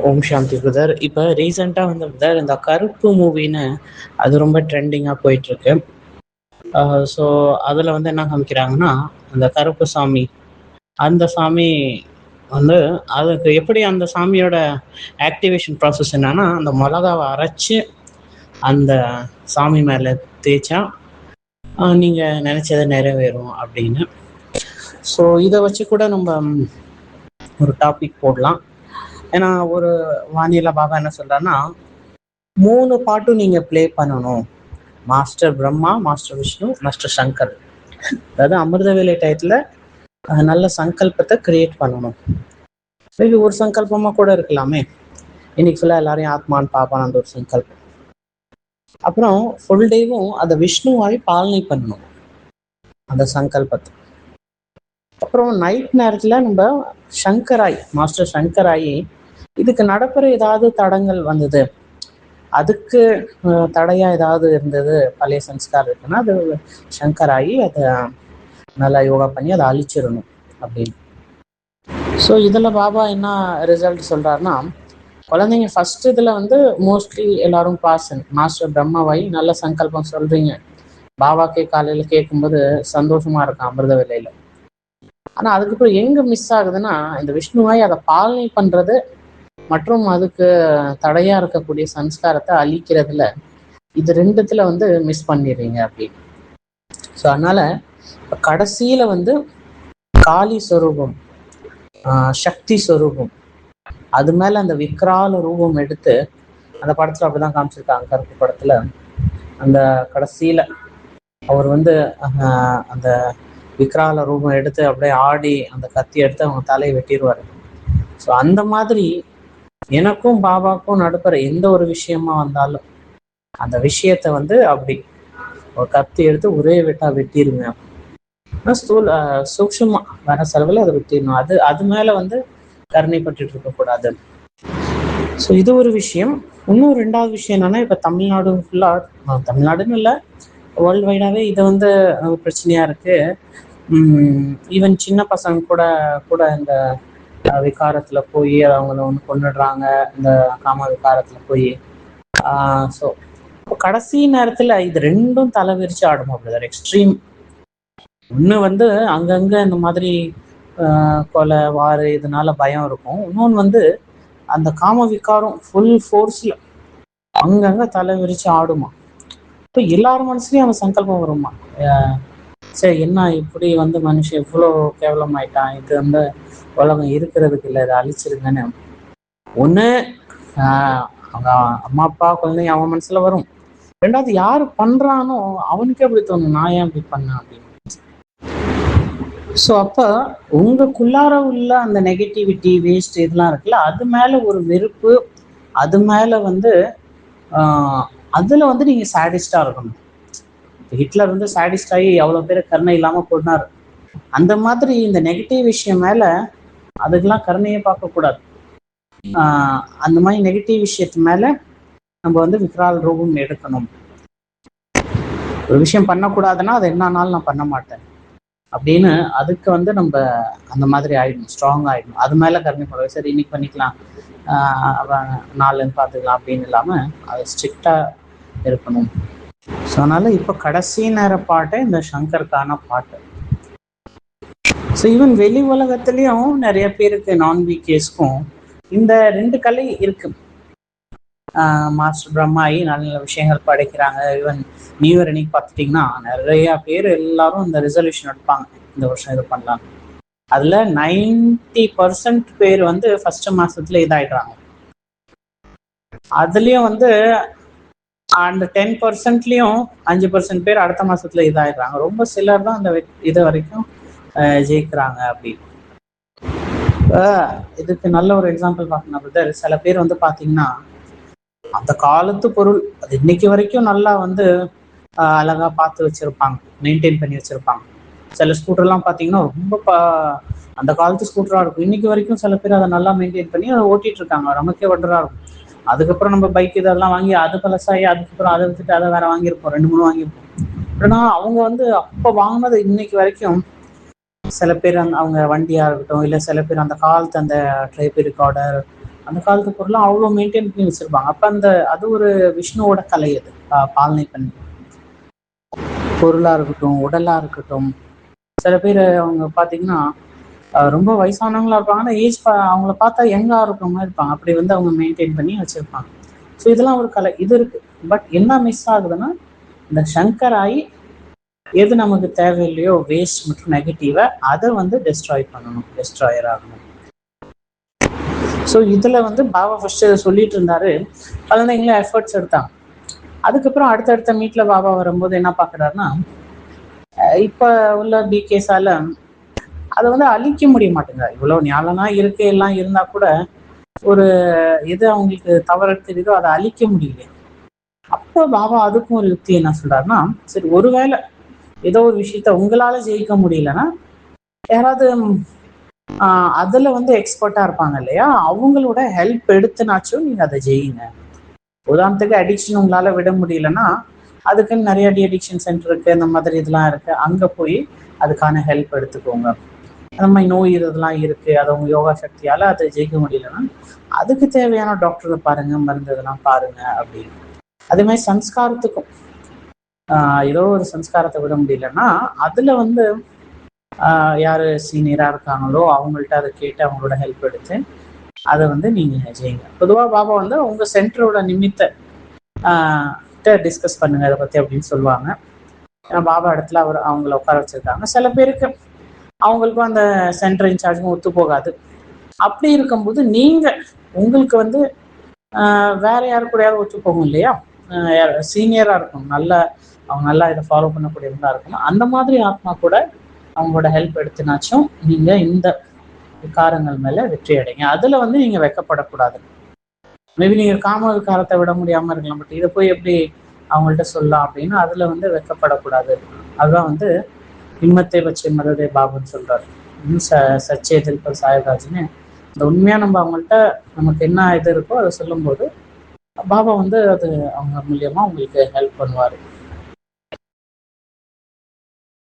ஓம் சாந்தி brother. இப்போ ரீசெண்டாக வந்து பிரதர் இந்த கருப்பு மூவின்னு அது ரொம்ப ட்ரெண்டிங்காக போயிட்டுருக்கு. ஸோ அதில் வந்து என்ன காமிக்கிறாங்கன்னா, அந்த கருப்பு சாமி, அந்த சாமி வந்து அதுக்கு எப்படி அந்த சாமியோட ஆக்டிவேஷன் ப்ராசஸ் என்னன்னா, அந்த மிளகாவை அரைச்சி அந்த சாமி மேலே தேய்ச்சா நீங்கள் நினச்சதை நிறைவேறும் அப்படின்னு. ஸோ இதை வச்சு கூட நம்ம ஒரு டாபிக் போடலாம். ஏன்னா ஒரு வானிலை பாபா என்ன சொல்றாருன்னா, 3 பாட்டும் நீங்க ப்ளே பண்ணணும். Master Brahma, master Vishnu, master Shankar. அதாவது அமிர்த வேலை டயத்துல நல்ல சங்கல்பத்தை கிரியேட் பண்ணணும். மேபி ஒரு சங்கல்பமா கூட இருக்கலாமே, இன்னைக்கு ஃபுல்லா எல்லாரையும் ஆத்மான்னு பாப்பான் அந்த ஒரு சங்கல்பம். அப்புறம் ஃபுல் டேவும் அதை விஷ்ணுவாய் பாலனை பண்ணணும் அந்த சங்கல்பத்தை. அப்புறம் நைட் நேரத்துல நம்ம சங்கராய், மாஸ்டர் சங்கராயி, இதுக்கு நடப்புற ஏதாவது தடங்கள் வந்தது, அதுக்கு தடையா ஏதாவது இருந்தது, பழைய சன்ஸ்கார் இருக்குன்னா அது சங்கராயி அதை நல்லா யோகா பண்ணி அதை அழிச்சிடணும் அப்படின்னு. ஸோ இதில் பாபா என்ன ரிசல்ட் சொல்றாருன்னா, குழந்தைங்க ஃபர்ஸ்ட் இதில் வந்து மோஸ்ட்லி எல்லாரும் பாசன் மாஸ்டர் பிரம்மாவாய் நல்ல சங்கல்பம் சொல்றீங்க, பாபாக்கே காலையில் கேட்கும்போது சந்தோஷமா இருக்கும் அமிர்த வேலையில. ஆனால் அதுக்கப்புறம் எங்க மிஸ் ஆகுதுன்னா, இந்த விஷ்ணுவாய் அதை பாலனை பண்றது மற்றும் அதுக்கு தடையா இருக்கக்கூடிய சன்ஸ்காரத்தை அழிக்கிறதுல, இது ரெண்டுத்துல வந்து மிஸ் பண்ணிடுறீங்க அப்படின்னு. ஸோ அதனால கடைசியில வந்து காளி ஸ்வரூபம், சக்தி ஸ்வரூபம், அது மேல அந்த விக்ரால ரூபம் எடுத்து, அந்த படத்துல அப்படிதான் காமிச்சிருக்காங்க. கருப்பு படத்துல அந்த கடைசியில அவர் வந்து அந்த விக்ரால ரூபம் எடுத்து அப்படியே ஆடி அந்த கத்தி எடுத்து அவங்க தலையை வெட்டிடுவாரு. ஸோ அந்த மாதிரி எனக்கும் பாபாக்கும் நடுப்புற எந்த ஒரு விஷயமா வந்தாலும் அந்த விஷயத்த வந்து அப்படி ஒரு கத்தி எடுத்து ஒரே வெட்டா வெட்டிடுங்க. ஸ்தூல சூக்ஷமா வர செலவில் அதை வெட்டிடணும். அது மேல வந்து கருணைப்பட்டு இருக்கக்கூடாது. ஸோ இது ஒரு விஷயம். இன்னும் ரெண்டாவது விஷயம் என்னன்னா, இப்ப தமிழ்நாடு ஃபுல்லா, தமிழ்நாடுன்னு இல்லை, வேர்ல்டு வைடாவே இது வந்து பிரச்சனையா இருக்கு. ஈவன் சின்ன பசங்க கூட கூட இந்த விகாரத்துல போய் அவங்கள ஒன்று கொண்டுடுறாங்க, இந்த காம விகாரத்துல போய். ஸோ கடைசி நேரத்துல இது ரெண்டும் தலை விரிச்சு ஆடும் அப்படிதான் எக்ஸ்ட்ரீம். ஒன்று வந்து அங்கங்க இந்த மாதிரி கொலை வாறு இதனால பயம் இருக்கும். இன்னொன்று வந்து அந்த காம விகாரம் ஃபுல் ஃபோர்ஸ்ல அங்கங்க தலை விரிச்சு ஆடுமா. இப்போ எல்லாரும் மனசுலயும் அந்த சங்கல்பம் வருமா, சரி என்ன இப்படி வந்து மனுஷன் இவ்வளோ கேவலமாயிட்டான், இது வந்து உலகம் இருக்கிறதுக்கு இல்லை, இதை அழிச்சிருங்கன்னு ஒன்று அவங்க அம்மா அப்பா குழந்தைங்க அவன் மனசுல வரும். ரெண்டாவது யாரு பண்றானோ அவனுக்கே அப்படி தோணும், நான் ஏன் அப்படி பண்ணேன் அப்படின்னு. ஸோ அப்ப உங்களுக்குள்ளார உள்ள அந்த நெகட்டிவிட்டி வேஸ்ட் இதெல்லாம் இருக்குல்ல, அது மேல ஒரு வெறுப்பு, அது மேல வந்து அதுல வந்து நீங்க சாடிஸ்டா இருக்கணும். ஹிட்லர் வந்து சாடிஸ்ட் ஆகி எவ்வளவு பேர் கருணை இல்லாம கொண்டாரு. அந்த மாதிரி இந்த நெகட்டிவ் விஷயம் மேல அதுக்கெல்லாம் கருணையே பார்க்க கூடாது. அந்த மாதிரி நெகட்டிவ் விஷயத்து மேல நம்ம வந்து விக்ரால் ரூபம் எடுக்கணும். ஒரு விஷயம் பண்ணக்கூடாதுன்னா அது என்னன்னாலும் நான் பண்ண மாட்டேன் அப்படின்னு அதுக்கு வந்து நம்ம அந்த மாதிரி ஆயிடணும், ஸ்ட்ராங் ஆயிடணும். அது மேல கருணை போடுவோம். சரி இன்னைக்கு பண்ணிக்கலாம், நாலுன்னு பார்த்துக்கலாம் அப்படின்னு இல்லாம அது ஸ்ட்ரிக்டா இருக்கணும். ஸோ அதனால இப்போ கடைசி நேர பாட்டு இந்த சங்கருக்கான பாட்டு. ஸோ ஈவன் வெளி உலகத்துலேயும் நிறைய பேருக்கு நான்-வீகேஸ்க்கும் இந்த ரெண்டு கலை இருக்கு. மாஸ்டர் பிரம்மாயி நல்ல நல்ல விஷயங்கள் படைக்கிறாங்க. ஈவன் நியூ இயர் அன்னைக்கு பார்த்துட்டிங்கன்னா நிறைய பேர் எல்லாரும் இந்த ரெசல்யூஷன் எடுப்பாங்க, இந்த வருஷம் இது பண்ணலாம். அதுல 90% பேர் வந்து ஃபர்ஸ்ட் மாசத்துல இதாயிடுறாங்க. அதுலயும் வந்து அந்த 10%லயும் 5% பேர் அடுத்த மாசத்துல இதாயிடுறாங்க. ரொம்ப சிலர் தான் அந்த இது வரைக்கும் ஜெயிக்கிறாங்க அப்படின்னு. இதுக்கு நல்ல ஒரு எக்ஸாம்பிள் பார்க்கணும். சில பேர் வந்து பாத்தீங்கன்னா அந்த காலத்து பொருள் அது இன்னைக்கு வரைக்கும் நல்லா வந்து அழகா பார்த்து வச்சிருப்பாங்க, மெயின்டைன் பண்ணி வச்சிருப்பாங்க. சில ஸ்கூட்டர்லாம் பார்த்தீங்கன்னா ரொம்ப அந்த காலத்து ஸ்கூட்டரா இருக்கும். இன்னைக்கு வரைக்கும் சில பேர் அதை நல்லா மெயின்டைன் பண்ணி அதை ஓட்டிட்டு இருக்காங்க. நமக்கே வண்டரா இருக்கும். அதுக்கப்புறம் நம்ம பைக் இதெல்லாம் வாங்கி அது பழசாகி அதுக்கப்புறம் அதை வச்சுட்டு அதை வேற வாங்கியிருப்போம், 2-3 வாங்கியிருப்போம். அப்படின்னா அவங்க வந்து அப்போ வாங்கினது இன்னைக்கு வரைக்கும் சில பேர் அவங்க வண்டியா இருக்கட்டும், இல்லை சில பேர் அந்த காலத்து அந்த ட்ரைப் ரெக்கார்டர், அந்த காலத்து பொருளாம் அவ்வளோ மெயின்டைன் பண்ணி வச்சிருப்பாங்க. அப்ப அது ஒரு விஷ்ணுவோட கலை. அது பாலனை பண்ணி பொருளா இருக்கட்டும், உடலா இருக்கட்டும். சில பேர் அவங்க பாத்தீங்கன்னா ரொம்ப வயசானவங்களா இருப்பாங்க, ஆனால் ஏஜ் அவங்கள பார்த்தா யங்கா இருக்கிற மாதிரி இருப்பாங்க. அப்படி வந்து அவங்க மெயின்டைன் பண்ணி வச்சிருப்பாங்க. ஸோ இதெல்லாம் ஒரு கலை, இது இருக்கு. பட் என்ன மிஸ் ஆகுதுன்னா, இந்த சங்கராயி எது நமக்கு தேவையில்லையோ வேஸ்ட் மற்றும் நெகட்டிவா அதை வந்து டெஸ்ட்ராய் பண்ணணும், டெஸ்ட்ராயர் ஆகணும். ஸோ இதுல வந்து பாபா ஃபர்ஸ்ட் சொல்லிட்டு இருந்தாரு, குழந்தைங்களும் எஃபர்ட்ஸ் எடுத்தாங்க. அதுக்கப்புறம் அடுத்தடுத்த மீட்ல பாபா வரும்போது என்ன பாக்குறாருன்னா, இப்ப உள்ள பிகேஸால அதை வந்து அழிக்க முடிய மாட்டேங்குது. இவ்வளவு ஞானம்னா இருக்கு, எல்லாம் இருந்தா கூட ஒரு எது அவங்களுக்கு தவறு தெரியுதோ அதை அழிக்க முடியல. அப்போ பாபா அதுக்கும் ஒரு யுக்தி என்ன சொல்றாருன்னா, சரி ஒருவேளை ஏதோ ஒரு விஷயத்த உங்களால ஜெயிக்க முடியலன்னா யாராவது அதுல வந்து எக்ஸ்பர்ட்டா இருப்பாங்க இல்லையா, அவங்களோட ஹெல்ப் எடுத்துனாச்சும் நீங்க அதை ஜெயிங்க. உதாரணத்துக்கு அடிக்ஷன் உங்களால விட முடியலன்னா அதுக்குன்னு நிறைய டி அடிக்ஷன் சென்டர் இருக்கு, இந்த மாதிரி இதெல்லாம் இருக்கு, அங்க போய் அதுக்கான ஹெல்ப் எடுத்துக்கோங்க. அந்த மாதிரி நோய் இதெல்லாம் இருக்கு, அதை உங்க யோகா சக்தியால அதை ஜெயிக்க முடியலன்னா அதுக்கு தேவையான டாக்டரை பாருங்க, மருந்து இதெல்லாம் பாருங்க அப்படின்னு. அதே மாதிரி சம்ஸ்காரத்துக்கும் ஏதோ ஒரு சம்ஸ்காரத்தை விட முடியலன்னா அதுல வந்து யாரு சீனியரா இருக்காங்களோ அவங்கள்ட்ட அதை கேட்டு அவங்களோட ஹெல்ப் எடுத்து அதை வந்து நீங்க செய்யுங்க. பொதுவா பாபா வந்து உங்க சென்டரோட நிமித்த டிஸ்கஸ் பண்ணுங்க அதை பத்தி அப்படின்னு சொல்லுவாங்க. ஏன்னா பாபா இடத்துல அவங்கள உட்கார வச்சிருக்காங்க. சில பேருக்கு அவங்களுக்கும் அந்த சென்டர் இன்சார்ஜும் ஒத்து போகாது. அப்படி இருக்கும்போது நீங்க உங்களுக்கு வந்து வேற யாரு கூடயாவது ஒத்து போகும் இல்லையா, சீனியரா இருக்கும், அவங்க நல்லா இதை ஃபாலோ பண்ணக்கூடியவங்களா இருக்கணும். அந்த மாதிரி ஆத்மா கூட அவங்களோட ஹெல்ப் எடுத்துனாச்சும் நீங்க இந்த விகாரங்கள் மேல வெற்றி அடைங்க. அதுல வந்து நீங்க வெக்கப்படக்கூடாது. மேபி நீங்க காம விகாரத்தை விட முடியாம இருக்கலாம், பட் இதை போய் எப்படி அவங்கள்ட்ட சொல்லலாம் அப்படின்னு அதுல வந்து வெக்கப்படக்கூடாது. அதுதான் வந்து இம்மத்தை வச்சு மததே பாபுன்னு சொல்றாரு. சச்சே தில்பர் சாயராஜ்னு இந்த உண்மையா நம்ம அவங்கள்ட்ட நமக்கு என்ன இது இருக்கோ அதை சொல்லும் போது பாபா வந்து அது அவங்க மூலியமா உங்களுக்கு ஹெல்ப் பண்ணுவாரு.